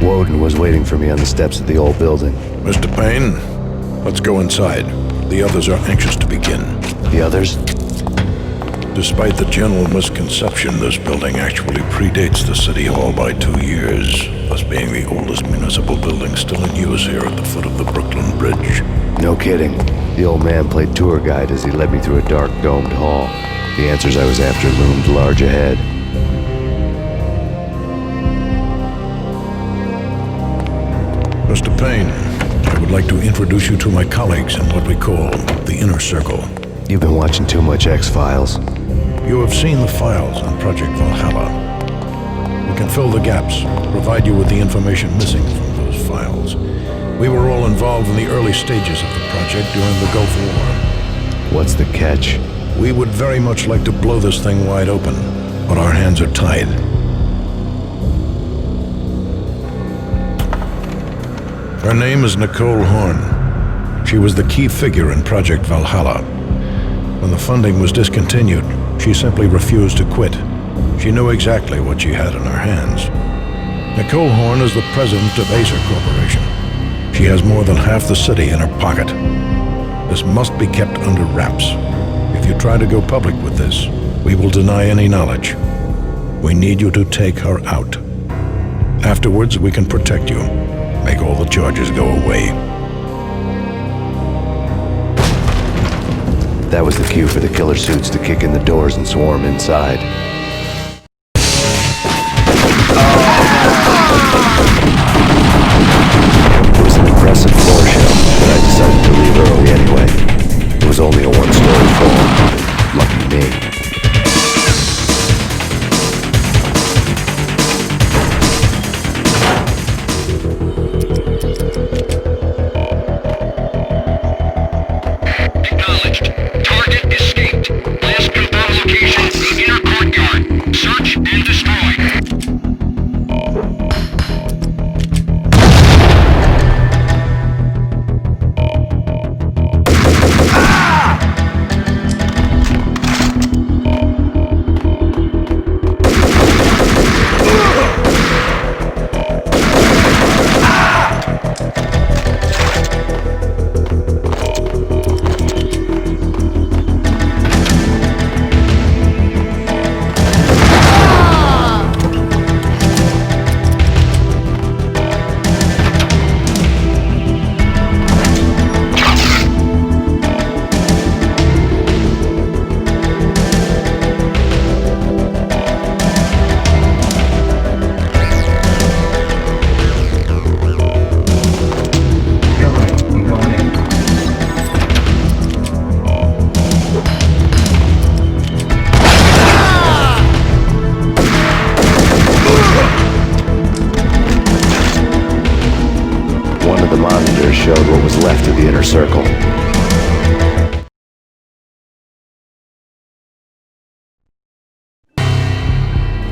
Woden was waiting for me on the steps of the old building. Mr. Payne, let's go inside. The others are anxious to begin. The others? Despite the general misconception, this building actually predates the City Hall by 2 years, thus being the oldest municipal building still in use here at the foot of the Brooklyn Bridge. No kidding. The old man played tour guide as he led me through a dark, domed hall. The answers I was after loomed large ahead. Mr. Payne, I would like to introduce you to my colleagues in what we call the Inner Circle. You've been watching too much X-Files. You have seen the files on Project Valhalla. We can fill the gaps, provide you with the information missing from those files. We were all involved in the early stages of the project during the Gulf War. What's the catch? We would very much like to blow this thing wide open, but our hands are tied. Her name is Nicole Horn. She was the key figure in Project Valhalla. When the funding was discontinued, she simply refused to quit. She knew exactly what she had in her hands. Nicole Horn is the president of Acer Corporation. She has more than half the city in her pocket. This must be kept under wraps. If you try to go public with this, we will deny any knowledge. We need you to take her out. Afterwards, we can protect you. Make all the charges go away. That was the cue for the killer suits to kick in the doors and swarm inside. It was an impressive floor show, but I decided to leave early anyway. It was only a one-story floor. Lucky me. Showed what was left of the Inner Circle.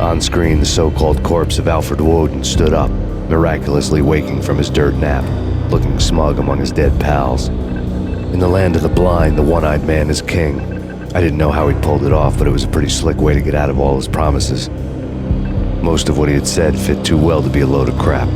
On screen, the so-called corpse of Alfred Woden stood up, miraculously waking from his dirt nap, looking smug among his dead pals. In the land of the blind, the one-eyed man is king. I didn't know how he pulled it off, but it was a pretty slick way to get out of all his promises. Most of what he had said fit too well to be a load of crap.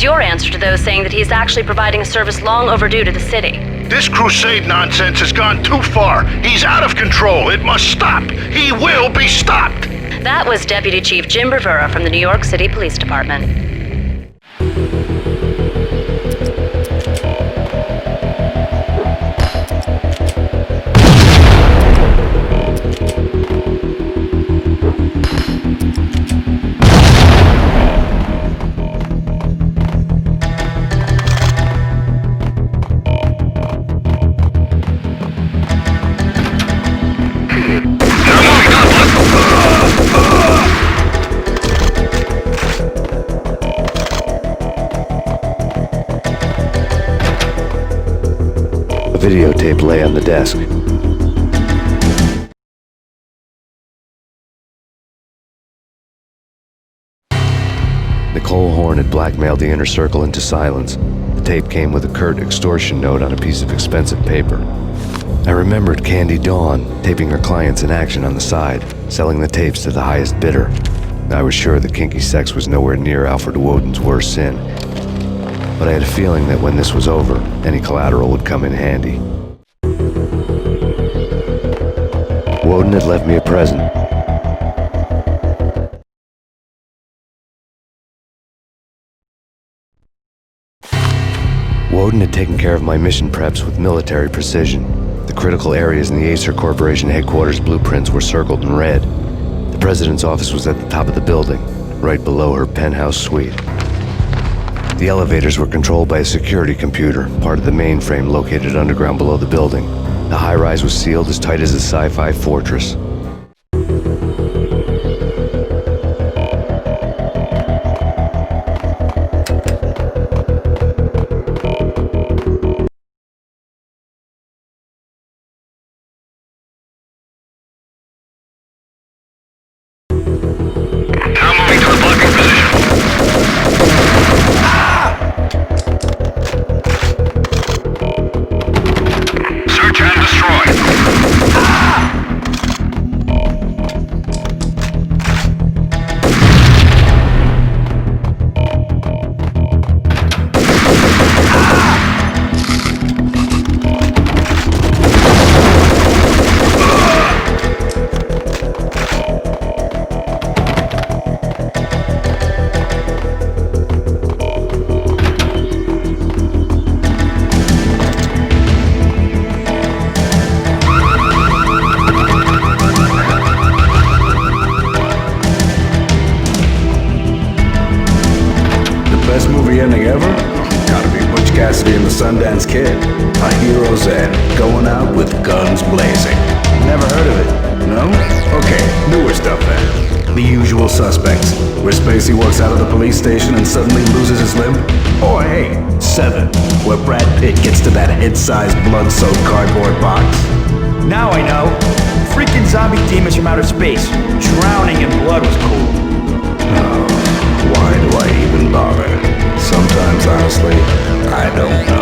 your answer to those saying that he's actually providing a service long overdue to the city? This crusade nonsense has gone too far. He's out of control. It must stop. He will be stopped. That was Deputy Chief Jim Bravura from the New York City Police Department. A videotape lay on the desk. Nicole Horn had blackmailed the inner circle into silence. The tape came with a curt extortion note on a piece of expensive paper. I remembered Candy Dawn taping her clients in action on the side, selling the tapes to the highest bidder. I was sure that kinky sex was nowhere near Alfred Woden's worst sin, but I had a feeling that when this was over, any collateral would come in handy. Woden had left me a present. Woden had taken care of my mission preps with military precision. The critical areas in the Acer Corporation headquarters blueprints were circled in red. The president's office was at the top of the building, right below her penthouse suite. The elevators were controlled by a security computer, part of the mainframe located underground below the building. The high-rise was sealed as tight as a sci-fi fortress. Best movie ending ever? Gotta be Butch Cassidy and the Sundance Kid. A hero's end, going out with guns blazing. Never heard of it, no? Okay, newer stuff then. The Usual Suspects, where Spacey walks out of the police station and suddenly loses his limb. Or hey, Seven, where Brad Pitt gets to that head-sized blood-soaked cardboard box. Now I know. Freaking zombie demons from outer space. Drowning in blood was cool. Oh, why do I even bother? Sometimes, honestly, I don't know.